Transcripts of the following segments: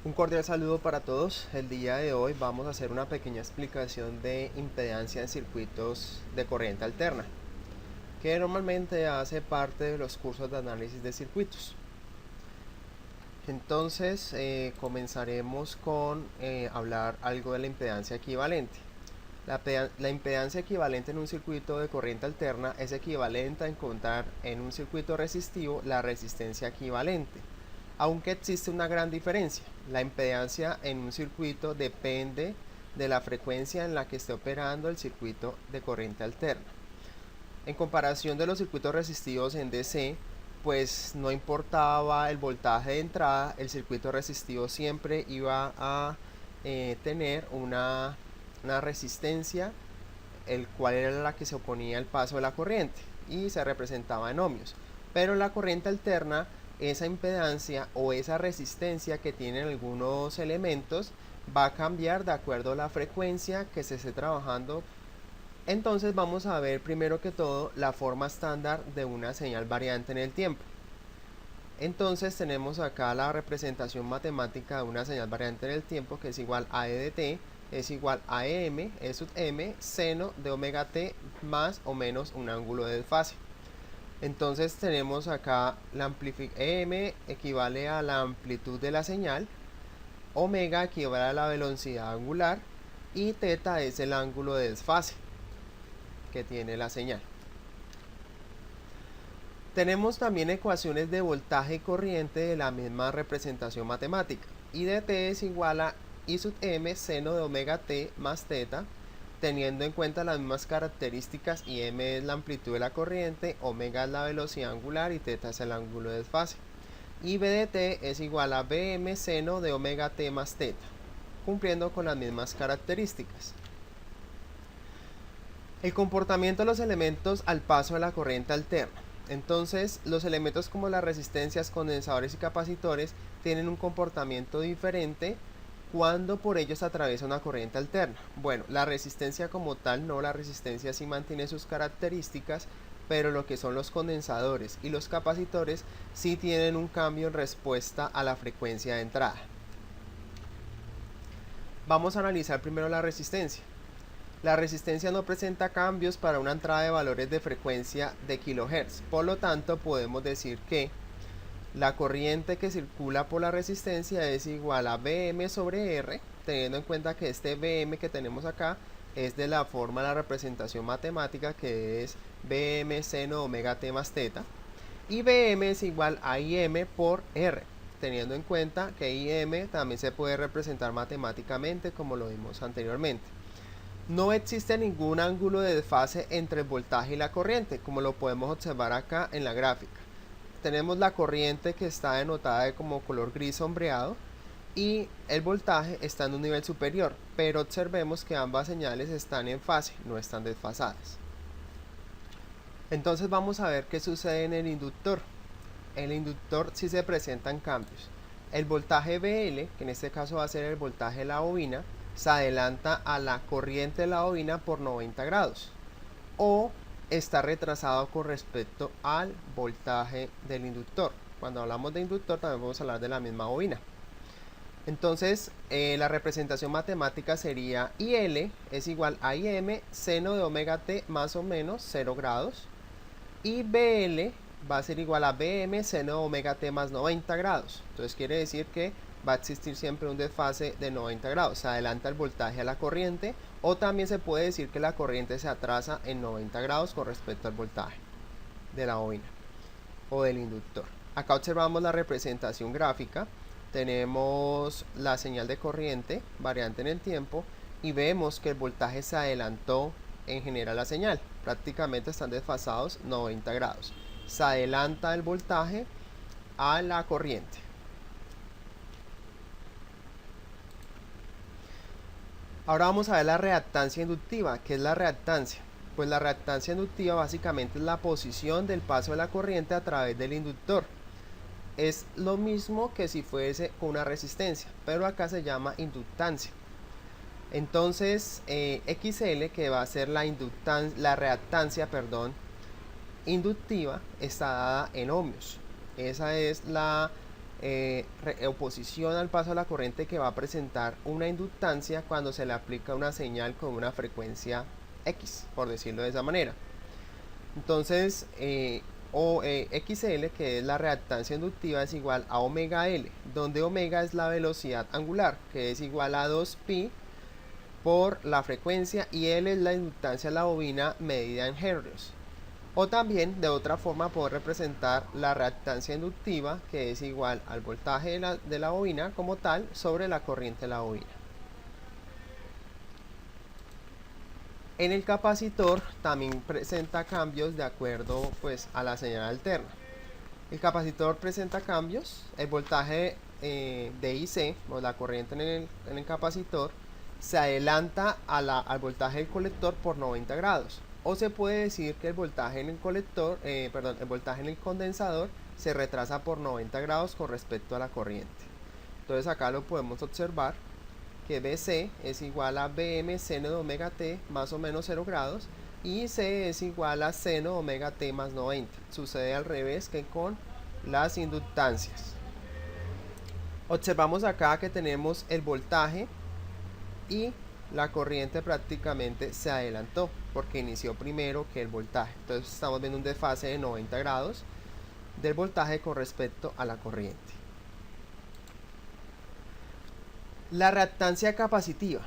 Un cordial saludo para todos. El día de hoy vamos a hacer una pequeña explicación de impedancia en circuitos de corriente alterna, que normalmente hace parte de los cursos de análisis de circuitos. Entonces comenzaremos con hablar algo de la impedancia equivalente. La impedancia equivalente en un circuito de corriente alterna es equivalente a encontrar en un circuito resistivo la resistencia equivalente, aunque existe una gran diferencia. La impedancia en un circuito depende de la frecuencia en la que esté operando el circuito de corriente alterna. En comparación de los circuitos resistivos en DC, pues no importaba el voltaje de entrada, el circuito resistivo siempre iba a tener una resistencia, el cual era la que se oponía al paso de la corriente y se representaba en ohmios. Pero en la corriente alterna, esa impedancia o esa resistencia que tienen algunos elementos va a cambiar de acuerdo a la frecuencia que se esté trabajando. Entonces vamos a ver primero que todo la forma estándar de una señal variante en el tiempo. Entonces tenemos acá la representación matemática de una señal variante en el tiempo, que es igual a E de t es igual a EM, E sub m, seno de omega t más o menos un ángulo de desfase. Entonces tenemos acá la EM equivale a la amplitud de la señal, omega equivale a la velocidad angular y teta es el ángulo de desfase que tiene la señal. Tenemos también ecuaciones de voltaje y corriente de la misma representación matemática. I de t es igual a I sub m seno de omega t más teta, teniendo en cuenta las mismas características. Y m es la amplitud de la corriente, omega es la velocidad angular y teta es el ángulo de desfase. Y b de t es igual a bm seno de omega t más teta, cumpliendo con las mismas características. El comportamiento de los elementos al paso de la corriente alterna. Entonces, los elementos como las resistencias, condensadores y capacitores tienen un comportamiento diferente cuando por ellos atraviesa una corriente alterna. Bueno, la resistencia como tal no, la resistencia sí mantiene sus características, pero lo que son los condensadores y los capacitores sí tienen un cambio en respuesta a la frecuencia de entrada. Vamos a analizar primero la resistencia. La resistencia no presenta cambios para una entrada de valores de frecuencia de kHz. Por lo tanto, podemos decir que la corriente que circula por la resistencia es igual a Vm sobre R, teniendo en cuenta que este Vm que tenemos acá es de la forma de la representación matemática, que es Vm seno omega t más teta, y Vm es igual a Im por R, teniendo en cuenta que Im también se puede representar matemáticamente como lo vimos anteriormente. No existe ningún ángulo de desfase entre el voltaje y la corriente, como lo podemos observar acá en la gráfica. Tenemos la corriente que está denotada como color gris sombreado y el voltaje está en un nivel superior, pero observemos que ambas señales están en fase, no están desfasadas. Entonces vamos a ver qué sucede en el inductor. En el inductor sí se presentan cambios. El voltaje BL, que en este caso va a ser el voltaje de la bobina, se adelanta a la corriente de la bobina por 90 grados o está retrasado con respecto al voltaje del inductor. Cuando hablamos de inductor también vamos a hablar de la misma bobina. Entonces la representación matemática sería IL es igual a IM seno de omega t más o menos 0 grados y BL va a ser igual a BM seno de omega t más 90 grados. Entonces quiere decir que va a existir siempre un desfase de 90 grados. Se adelanta el voltaje a la corriente, o también se puede decir que la corriente se atrasa en 90 grados con respecto al voltaje de la bobina o del inductor. Acá observamos la representación gráfica. Tenemos la señal de corriente variante en el tiempo y vemos que el voltaje se adelantó en general la señal. Prácticamente están desfasados 90 grados. Se adelanta el voltaje a la corriente. Ahora vamos a ver la reactancia inductiva. ¿Qué es la reactancia? Pues la reactancia inductiva básicamente es la posición del paso de la corriente a través del inductor. Es lo mismo que si fuese con una resistencia, pero acá se llama inductancia. Entonces XL, que va a ser la reactancia inductiva, está dada en ohmios. Esa es la oposición al paso de la corriente que va a presentar una inductancia cuando se le aplica una señal con una frecuencia X, por decirlo de esa manera. Entonces, XL, que es la reactancia inductiva, es igual a omega L, donde omega es la velocidad angular, que es igual a 2pi por la frecuencia, y L es la inductancia de la bobina medida en hercios. O también, de otra forma, puedo representar la reactancia inductiva, que es igual al voltaje de la bobina como tal sobre la corriente de la bobina. En el capacitor también presenta cambios de acuerdo pues a la señal alterna. El capacitor presenta cambios, el voltaje de IC, o la corriente en el capacitor, se adelanta al voltaje del colector por 90 grados. O se puede decir que el voltaje en el colector, el voltaje en el condensador se retrasa por 90 grados con respecto a la corriente. Entonces acá lo podemos observar, que BC es igual a BM seno de omega t más o menos 0 grados, y C es igual a seno de omega t más 90. Sucede al revés que con las inductancias. Observamos acá que tenemos el voltaje y la corriente prácticamente se adelantó porque inició primero que el voltaje. Entonces estamos viendo un desfase de 90 grados del voltaje con respecto a la corriente. La reactancia capacitiva.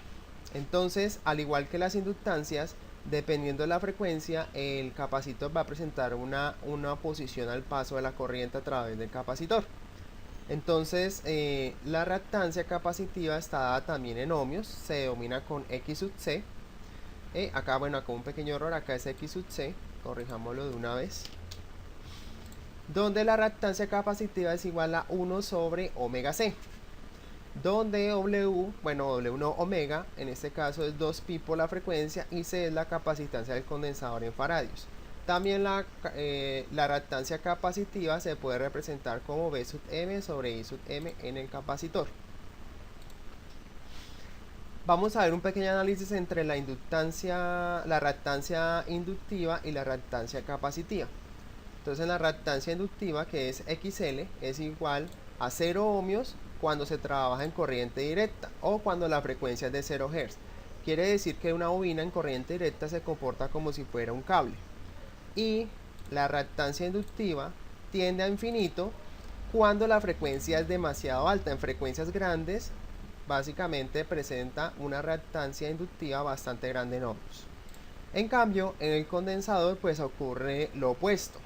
Entonces, al igual que las inductancias, dependiendo de la frecuencia, el capacitor va a presentar una oposición al paso de la corriente a través del capacitor. Entonces, la reactancia capacitiva está dada también en ohmios, se denomina con X sub C. Acá, bueno, acá un pequeño error, acá es X sub C, corrijámoslo de una vez. Donde la reactancia capacitiva es igual a 1 sobre omega C. Donde W, bueno, W no, omega, en este caso es 2pi por la frecuencia, y C es la capacitancia del condensador en faradios. También la reactancia capacitiva se puede representar como B sub M sobre I sub M en el capacitor. Vamos a ver un pequeño análisis entre la reactancia inductiva y la reactancia capacitiva. Entonces, en la reactancia inductiva, que es XL, es igual a 0 ohmios cuando se trabaja en corriente directa o cuando la frecuencia es de 0 Hz. Quiere decir que una bobina en corriente directa se comporta como si fuera un cable. Y la reactancia inductiva tiende a infinito cuando la frecuencia es demasiado alta. En frecuencias grandes, básicamente presenta una reactancia inductiva bastante grande en ohmios. En cambio, en el condensador pues ocurre lo opuesto.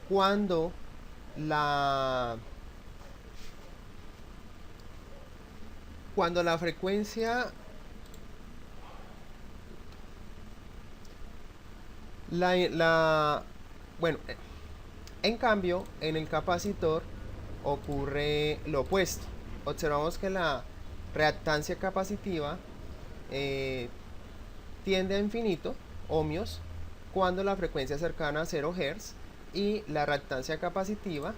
Cuando la frecuencia bueno, en cambio en el capacitor ocurre lo opuesto. Observamos que la reactancia capacitiva tiende a infinito ohmios cuando la frecuencia es cercana a 0 Hz, y la reactancia capacitiva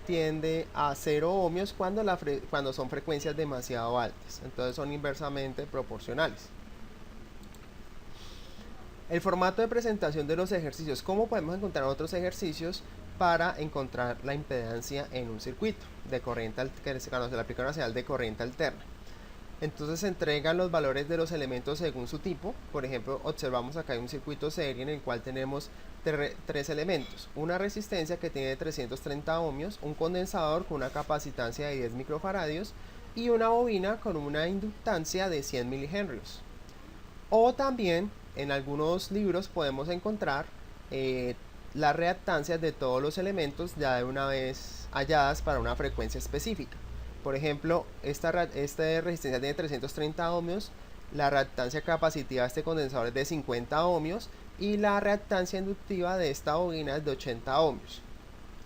tiende a 0 ohmios cuando son frecuencias demasiado altas. Entonces son inversamente proporcionales. El formato de presentación de los ejercicios. ¿Cómo podemos encontrar otros ejercicios para encontrar la impedancia en un circuito de corriente cuando se le aplica una señal de corriente alterna? Entonces se entregan los valores de los elementos según su tipo. Por ejemplo, observamos acá hay un circuito serie en el cual tenemos tres elementos: una resistencia que tiene 330 ohmios, un condensador con una capacitancia de 10 microfaradios y una bobina con una inductancia de 100 milihenrios. O también en algunos libros podemos encontrar las reactancias de todos los elementos ya de una vez halladas para una frecuencia específica. Por ejemplo, esta resistencia tiene 330 ohmios, la reactancia capacitiva de este condensador es de 50 ohmios y la reactancia inductiva de esta bobina es de 80 ohmios.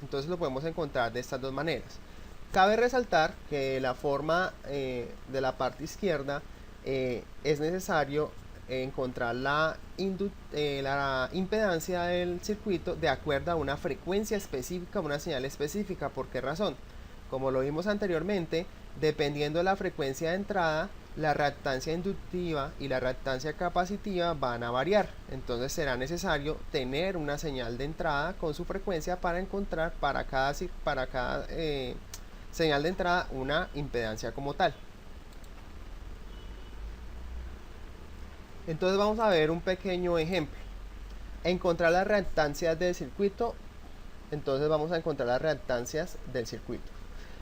Entonces lo podemos encontrar de estas dos maneras. Cabe resaltar que la forma de la parte izquierda es necesario encontrar la impedancia del circuito de acuerdo a una frecuencia específica, una señal específica. ¿Por qué razón? Como lo vimos anteriormente, dependiendo de la frecuencia de entrada, la reactancia inductiva y la reactancia capacitiva van a variar. Entonces será necesario tener una señal de entrada con su frecuencia para encontrar para cada señal de entrada, una impedancia como tal. Entonces vamos a ver un pequeño ejemplo. Encontrar las reactancias del circuito. Entonces vamos a encontrar las reactancias del circuito.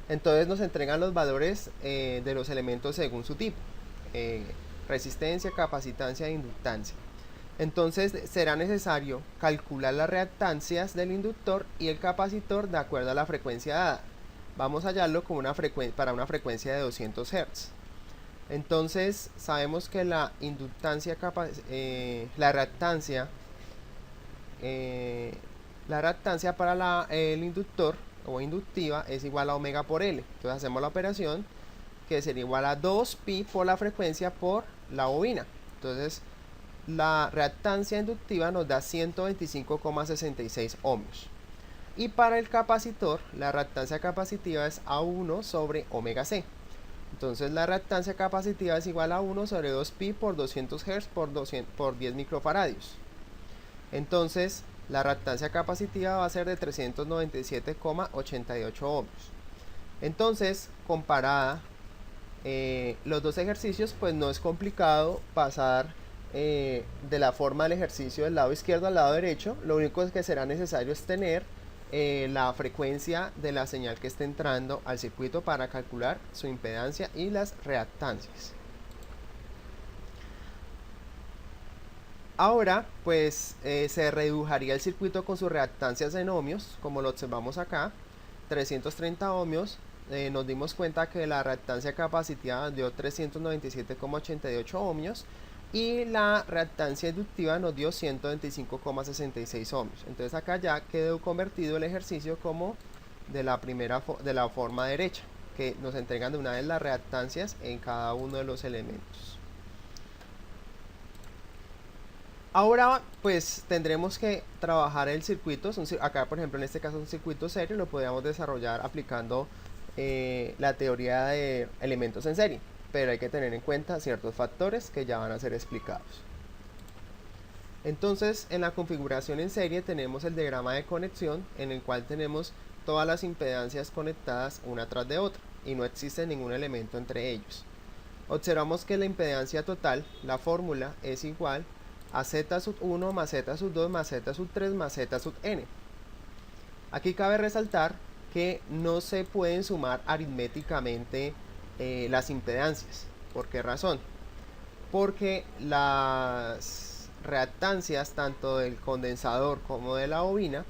Entonces nos entregan los valores de los elementos según su tipo. Resistencia, capacitancia e inductancia. Entonces será necesario calcular las reactancias del inductor y el capacitor de acuerdo a la frecuencia dada. Vamos a hallarlo con para una frecuencia de 200 Hz. Entonces sabemos que la inductancia, la reactancia para el inductor o inductiva es igual a omega por L. Entonces hacemos la operación que sería igual a 2pi por la frecuencia por la bobina. Entonces la reactancia inductiva nos da 125,66 ohmios. Y para el capacitor, la reactancia capacitiva es A1 sobre omega C. Entonces la reactancia capacitiva es igual a 1 sobre 2pi por 200 Hz por 10 microfaradios. Entonces la reactancia capacitiva va a ser de 397,88 ohmios. Entonces, comparada los dos ejercicios, pues no es complicado pasar de la forma del ejercicio del lado izquierdo al lado derecho. Lo único que será necesario es tener la frecuencia de la señal que esté entrando al circuito para calcular su impedancia y las reactancias. Ahora pues se reduciría el circuito con sus reactancias en ohmios, como lo observamos acá, 330 ohmios. Nos dimos cuenta que la reactancia capacitiva dio 397,88 ohmios y la reactancia inductiva nos dio 125,66 ohmios. Entonces acá ya quedó convertido el ejercicio como de la forma derecha, que nos entregan de una vez las reactancias en cada uno de los elementos. Ahora pues tendremos que trabajar el circuito. Acá por ejemplo en este caso es un circuito serio, lo podríamos desarrollar aplicando la teoría de elementos en serie, pero hay que tener en cuenta ciertos factores que ya van a ser explicados. Entonces en la configuración en serie tenemos el diagrama de conexión en el cual tenemos todas las impedancias conectadas una tras de otra y no existe ningún elemento entre ellos. Observamos que la impedancia total, la fórmula es igual a Z sub 1 más Z sub 2 más Z sub 3 más Z sub n. Aquí cabe resaltar que no se pueden sumar aritméticamente las impedancias. ¿Por qué razón? Porque las reactancias tanto del condensador como de la bobina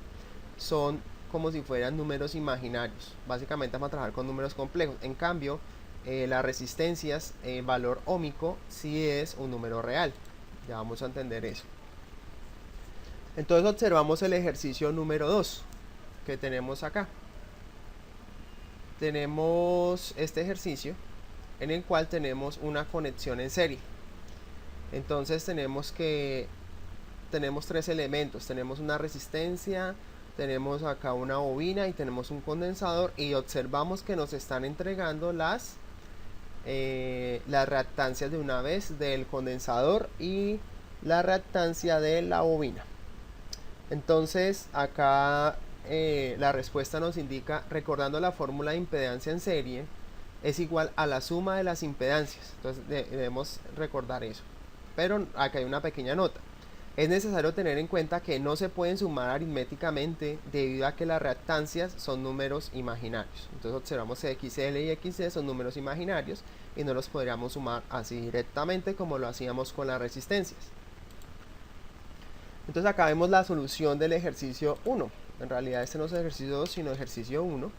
son como si fueran números imaginarios. Básicamente vamos a trabajar con números complejos. En cambio, las resistencias, valor óhmico, sí es un número real. Ya vamos a entender eso. Entonces observamos el ejercicio número 2 que tenemos acá. Tenemos este ejercicio en el cual tenemos una conexión en serie. Entonces tenemos tres elementos. Tenemos una resistencia, tenemos acá una bobina y tenemos un condensador, y observamos que nos están entregando las reactancias de una vez del condensador y la reactancia de la bobina. Entonces acá la respuesta nos indica, recordando la fórmula de impedancia en serie es igual a la suma de las impedancias. Entonces debemos recordar eso, pero acá hay una pequeña nota. Es necesario tener en cuenta que no se pueden sumar aritméticamente debido a que las reactancias son números imaginarios. Entonces observamos que XL y XC son números imaginarios y no los podríamos sumar así directamente como lo hacíamos con las resistencias. Entonces acá vemos la solución del ejercicio 1. En realidad este no es ejercicio 2 sino ejercicio 1.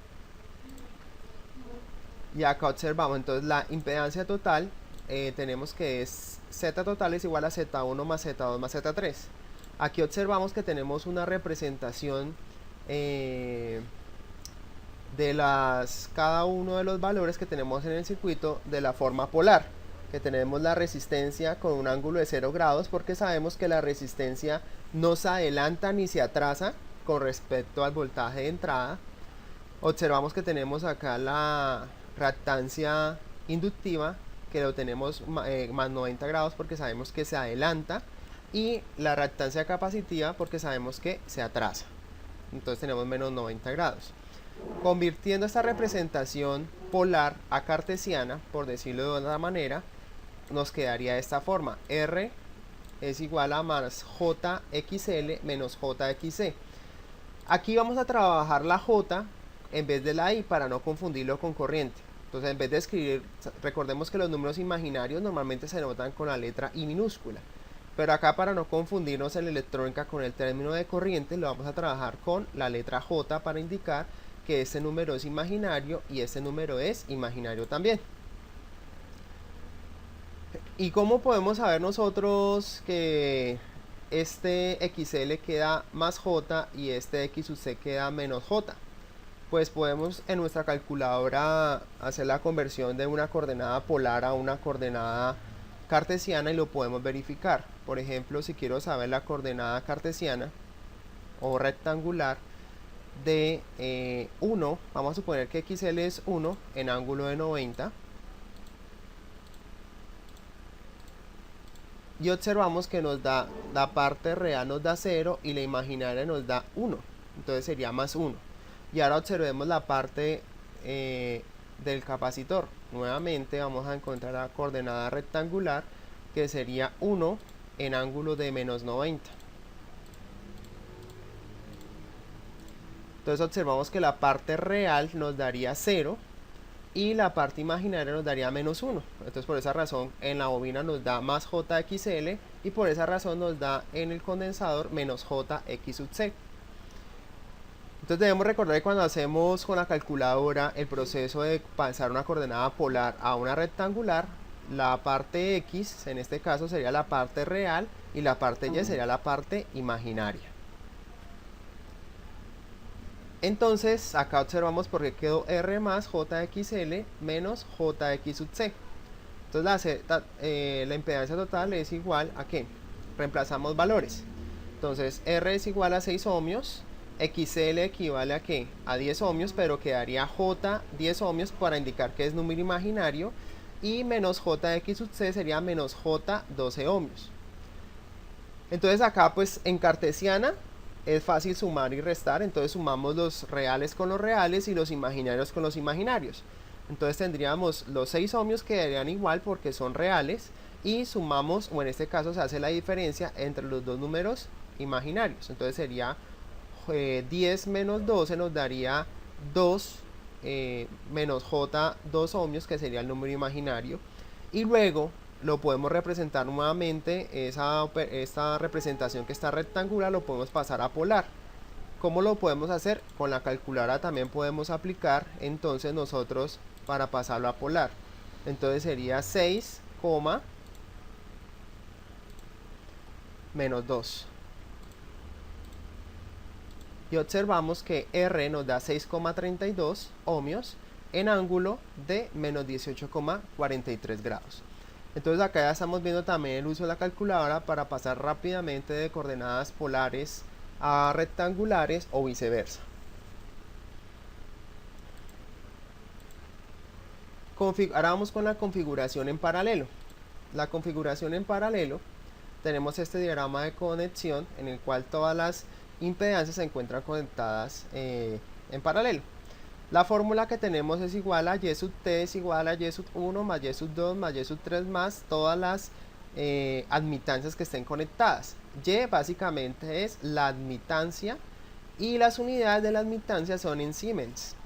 Y acá observamos entonces la impedancia total. Tenemos que es Z total es igual a Z1 más Z2 más Z3. Aquí observamos que tenemos una representación de cada uno de los valores que tenemos en el circuito de la forma polar, que tenemos la resistencia con un ángulo de 0 grados porque sabemos que la resistencia no se adelanta ni se atrasa con respecto al voltaje de entrada. Observamos que tenemos acá la reactancia inductiva, que lo tenemos más 90 grados porque sabemos que se adelanta, y la reactancia capacitiva porque sabemos que se atrasa. Entonces tenemos menos 90 grados. Convirtiendo esta representación polar a cartesiana, por decirlo de otra manera, nos quedaría de esta forma: R es igual a más JXL menos JXC. Aquí vamos a trabajar la J en vez de la I para no confundirlo con corriente. Entonces, en vez de escribir, recordemos que los números imaginarios normalmente se notan con la letra I minúscula, pero acá, para no confundirnos en la electrónica con el término de corriente, lo vamos a trabajar con la letra J para indicar que este número es imaginario y este número es imaginario también. ¿Y cómo podemos saber nosotros que este XL queda más J y este X sub C queda menos J? Pues podemos en nuestra calculadora hacer la conversión de una coordenada polar a una coordenada cartesiana y lo podemos verificar. Por ejemplo, si quiero saber la coordenada cartesiana o rectangular de 1, vamos a suponer que XL es 1 en ángulo de 90. Y observamos que nos da, la parte real nos da 0 y la imaginaria nos da 1. Entonces sería más 1. Y ahora observemos la parte del capacitor. Nuevamente vamos a encontrar la coordenada rectangular, que sería 1 en ángulo de menos 90. Entonces observamos que la parte real nos daría 0 y la parte imaginaria nos daría menos 1. Entonces, por esa razón en la bobina nos da más JXL y por esa razón nos da en el condensador menos JX sub C. Entonces debemos recordar que cuando hacemos con la calculadora el proceso de pasar una coordenada polar a una rectangular, la parte X en este caso sería la parte real y la parte Y sería la parte imaginaria. Entonces acá observamos por qué quedó R más JXL menos JX sub C. Entonces la impedancia total es igual a ¿qué? Reemplazamos valores. Entonces R es igual a 6 ohmios. XL equivale a ¿qué? A 10 ohmios, pero quedaría J 10 ohmios para indicar que es número imaginario, y menos JX sub C sería menos J 12 ohmios. Entonces acá pues en cartesiana es fácil sumar y restar, entonces sumamos los reales con los reales y los imaginarios con los imaginarios. Entonces tendríamos los 6 ohmios que quedarían igual porque son reales, y sumamos, o en este caso se hace la diferencia entre los dos números imaginarios. Entonces sería 10 menos 12 nos daría 2 menos J 2 ohmios, que sería el número imaginario, y luego lo podemos representar nuevamente, esta representación que está rectangular lo podemos pasar a polar. ¿Cómo lo podemos hacer? Con la calculadora también podemos aplicar entonces nosotros para pasarlo a polar. Entonces sería 6, menos 2. Y observamos que R nos da 6,32 ohmios en ángulo de menos 18,43 grados. Entonces acá ya estamos viendo también el uso de la calculadora para pasar rápidamente de coordenadas polares a rectangulares o viceversa. Ahora vamos con la configuración en paralelo. La configuración en paralelo, tenemos este diagrama de conexión en el cual todas las impedancias se encuentran conectadas en paralelo. La fórmula que tenemos es igual a Y sub T es igual a Y sub 1 más Y sub 2 más Y sub 3 más todas las admitancias que estén conectadas. Y básicamente es la admitancia y las unidades de la admitancia son en Siemens.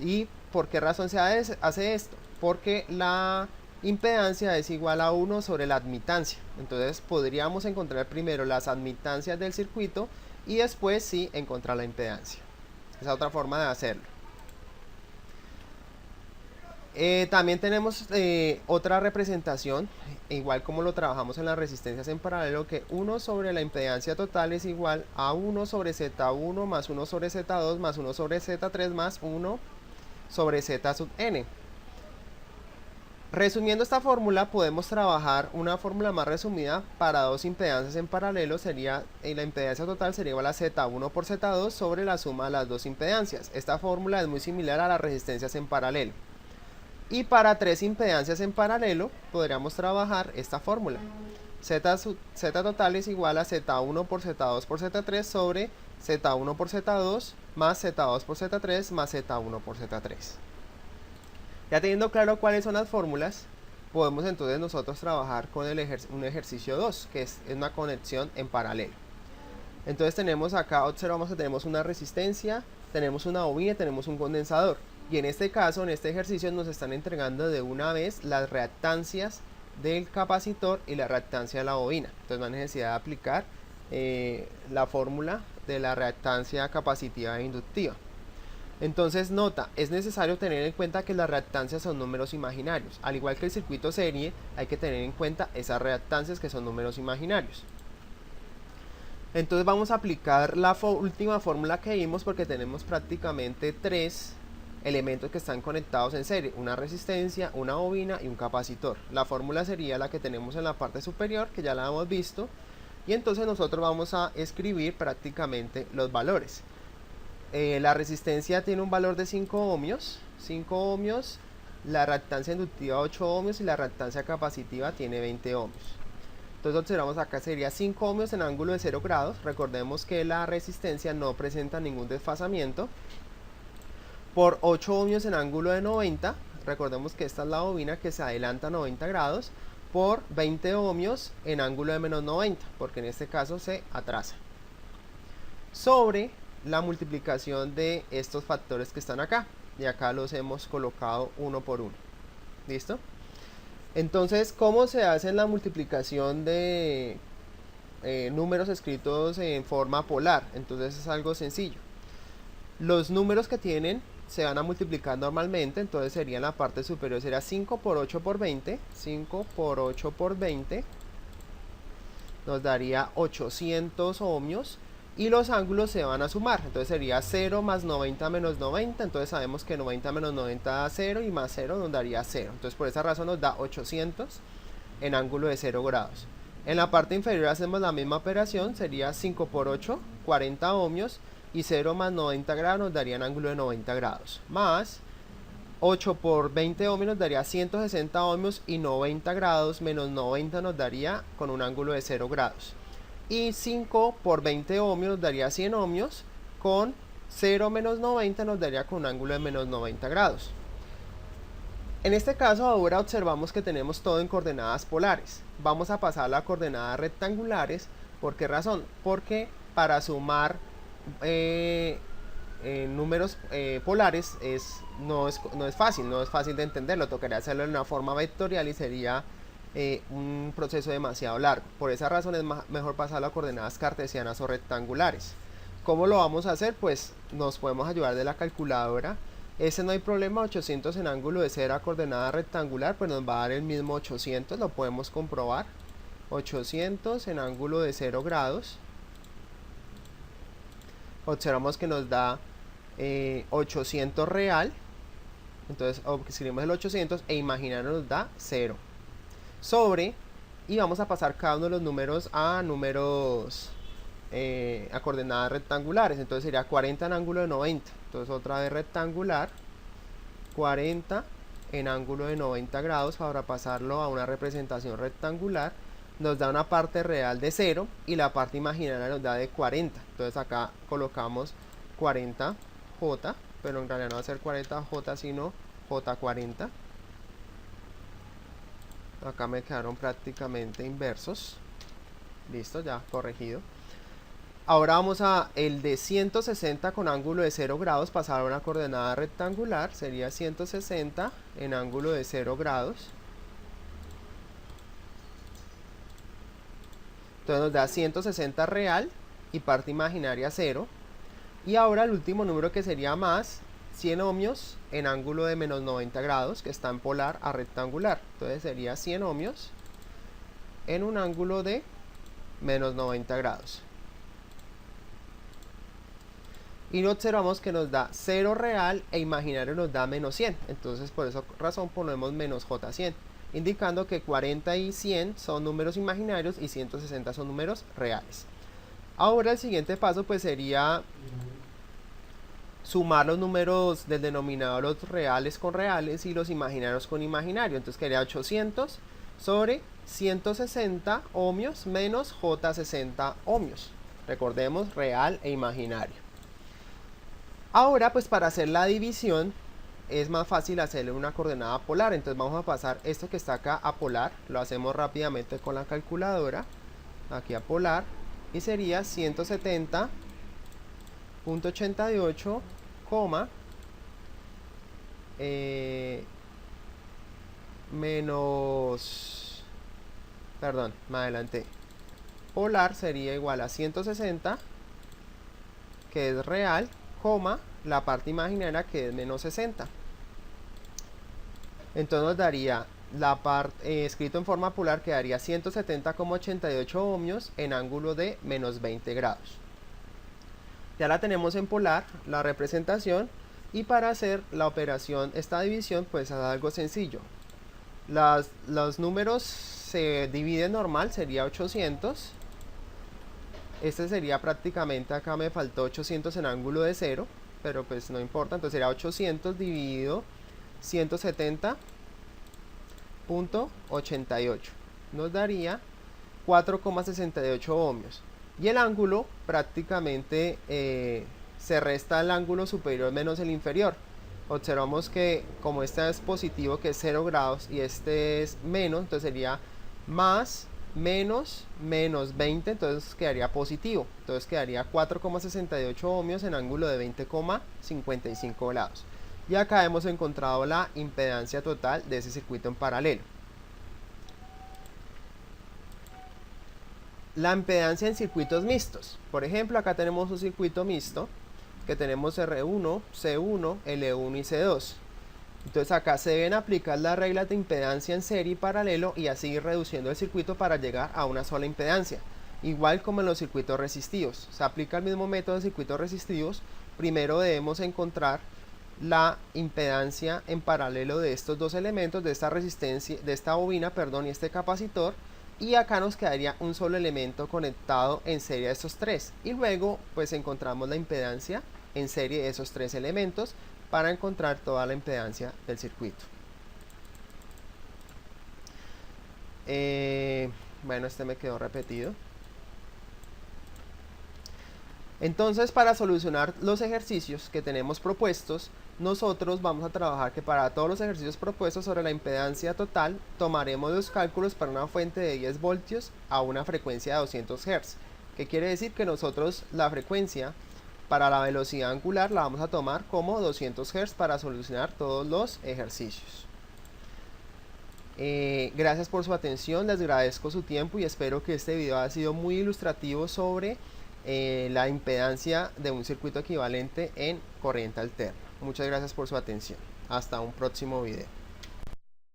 ¿Y por qué razón se hace esto? Porque la impedancia es igual a 1 sobre la admitancia. Entonces podríamos encontrar primero las admitancias del circuito y después sí encontrar la impedancia. Esa es otra forma de hacerlo. También tenemos otra representación, igual como lo trabajamos en las resistencias en paralelo, que 1 sobre la impedancia total es igual a 1 sobre Z1 más 1 sobre Z2 más 1 sobre Z3 más 1 sobre Z sub n. Resumiendo esta fórmula, podemos trabajar una fórmula más resumida para dos impedancias en paralelo. Sería, la impedancia total sería igual a Z1 por Z2 sobre la suma de las dos impedancias. Esta fórmula es muy similar a las resistencias en paralelo. Y para tres impedancias en paralelo podríamos trabajar esta fórmula. Z total es igual a Z1 por Z2 por Z3 sobre Z1 por Z2 más Z2 por Z3 más Z1 por Z3. Ya teniendo claro cuáles son las fórmulas, podemos entonces nosotros trabajar con un ejercicio 2, que es una conexión en paralelo. Entonces tenemos acá, observamos que tenemos una resistencia, tenemos una bobina y tenemos un condensador. Y en este caso, en este ejercicio, nos están entregando de una vez las reactancias del capacitor y la reactancia de la bobina. Entonces no hay necesidad de aplicar la fórmula de la reactancia capacitiva e inductiva. Entonces nota, es necesario tener en cuenta que las reactancias son números imaginarios. Al igual que el circuito serie, hay que tener en cuenta esas reactancias que son números imaginarios. Entonces vamos a aplicar la última fórmula que vimos, porque tenemos prácticamente tres elementos que están conectados en serie: una resistencia, una bobina y un capacitor. La fórmula sería la que tenemos en la parte superior, que ya la hemos visto, y entonces nosotros vamos a escribir prácticamente los valores. La resistencia tiene un valor de 5 ohmios, la reactancia inductiva 8 ohmios y la reactancia capacitiva tiene 20 ohmios. Entonces observamos acá sería 5 ohmios en ángulo de 0 grados. Recordemos que la resistencia no presenta ningún desfasamiento. Por 8 ohmios en ángulo de 90, recordemos que esta es la bobina que se adelanta 90 grados, por 20 ohmios en ángulo de menos 90, porque en este caso se atrasa. Sobre la multiplicación de estos factores que están acá, y acá los hemos colocado uno por uno. ¿Listo? Entonces, ¿cómo se hace la multiplicación de números escritos en forma polar? Entonces es algo sencillo. Los números que tienen se van a multiplicar normalmente, entonces sería en la parte superior, sería 5 por 8 por 20, 5 por 8 por 20, nos daría 800 ohmios, y los ángulos se van a sumar, entonces sería 0 más 90 menos 90, entonces sabemos que 90 menos 90 da 0, y más 0 nos daría 0, entonces por esa razón nos da 800 en ángulo de 0 grados. En la parte inferior hacemos la misma operación, sería 5 por 8, 40 ohmios, y 0 más 90 grados nos daría un ángulo de 90 grados, más 8 por 20 ohmios nos daría 160 ohmios, y 90 grados menos 90 nos daría con un ángulo de 0 grados. Y 5 por 20 ohmios nos daría 100 ohmios, con 0 menos 90 nos daría con un ángulo de menos 90 grados. En este caso ahora observamos que tenemos todo en coordenadas polares. Vamos a pasar a coordenadas rectangulares. ¿Por qué razón? Porque para sumar números polares no es fácil de entenderlo. Tocaría hacerlo de una forma vectorial y sería un proceso demasiado largo. Por esa razón es mejor pasarlo a coordenadas cartesianas o rectangulares. ¿Cómo lo vamos a hacer? Pues nos podemos ayudar de la calculadora. Ese no hay problema, 800 en ángulo de 0 a coordenada rectangular, pues nos va a dar el mismo 800, lo podemos comprobar. 800 en ángulo de 0 grados. Observamos que nos da 800 real. Entonces escribimos el 800 e imaginario nos da 0. Sobre, y vamos a pasar cada uno de los números a coordenadas rectangulares. Entonces sería 40 en ángulo de 90. Entonces otra vez rectangular, 40 en ángulo de 90 grados para pasarlo a una representación rectangular. Nos da una parte real de 0 y la parte imaginaria nos da de 40. Entonces acá colocamos 40J, pero en realidad no va a ser 40J sino J40. Acá me quedaron prácticamente inversos. Listo, ya corregido. Ahora vamos a el de 160 con ángulo de 0 grados, pasar a una coordenada rectangular. Sería 160 en ángulo de 0 grados. Entonces nos da 160 real y parte imaginaria 0. Y ahora el último número, que sería más 100 ohmios en ángulo de menos 90 grados, que está en polar a rectangular. Entonces sería 100 ohmios en un ángulo de menos 90 grados. Y observamos que nos da 0 real e imaginario nos da menos 100. Entonces por esa razón ponemos menos J100, indicando que 40 y 100 son números imaginarios y 160 son números reales. Ahora el siguiente paso pues sería sumar los números del denominador, los reales con reales y los imaginarios con imaginarios. Entonces quedaría 800 sobre 160 ohmios menos J60 ohmios. Recordemos, real e imaginario. Ahora pues para hacer la división es más fácil hacerle una coordenada polar, entonces vamos a pasar esto que está acá a polar, lo hacemos rápidamente con la calculadora, aquí a polar, y sería 170.88, menos, perdón, me adelanté, polar sería igual a 160, que es real, la parte imaginaria que es menos 60. Entonces nos daría la parte, escrito en forma polar, quedaría 170,88 ohmios en ángulo de menos 20 grados. Ya la tenemos en polar, la representación, y para hacer la operación, esta división, pues es algo sencillo. Los números se dividen normal, sería 800. Este sería prácticamente, acá me faltó 800 en ángulo de 0, pero pues no importa, entonces sería 800 dividido 170.88, nos daría 4,68 ohmios. Y el ángulo prácticamente se resta el ángulo superior menos el inferior. Observamos que como este es positivo, que es 0 grados, y este es menos, entonces sería más menos 20, entonces quedaría positivo. Entonces quedaría 4,68 ohmios en ángulo de 20,55 grados. Y acá hemos encontrado la impedancia total de ese circuito en paralelo. La impedancia en circuitos mixtos. Por ejemplo, acá tenemos un circuito mixto que tenemos R1, C1, L1 y C2. Entonces acá se deben aplicar las reglas de impedancia en serie y paralelo y así ir reduciendo el circuito para llegar a una sola impedancia. Igual como en los circuitos resistivos. Se aplica el mismo método en circuitos resistivos. Primero debemos encontrar la impedancia en paralelo de estos dos elementos, de esta resistencia, de esta bobina, perdón, y este capacitor, y acá nos quedaría un solo elemento conectado en serie a estos tres, y luego pues encontramos la impedancia en serie de esos tres elementos para encontrar toda la impedancia del circuito. Bueno, este me quedó repetido. Entonces, para solucionar los ejercicios que tenemos propuestos, nosotros vamos a trabajar que para todos los ejercicios propuestos sobre la impedancia total, tomaremos los cálculos para una fuente de 10 voltios a una frecuencia de 200 Hz. ¿Qué quiere decir? Que nosotros la frecuencia para la velocidad angular la vamos a tomar como 200 Hz para solucionar todos los ejercicios. Gracias por su atención, les agradezco su tiempo y espero que este video haya sido muy ilustrativo sobre la impedancia de un circuito equivalente en corriente alterna. Muchas gracias por su atención. Hasta un próximo video.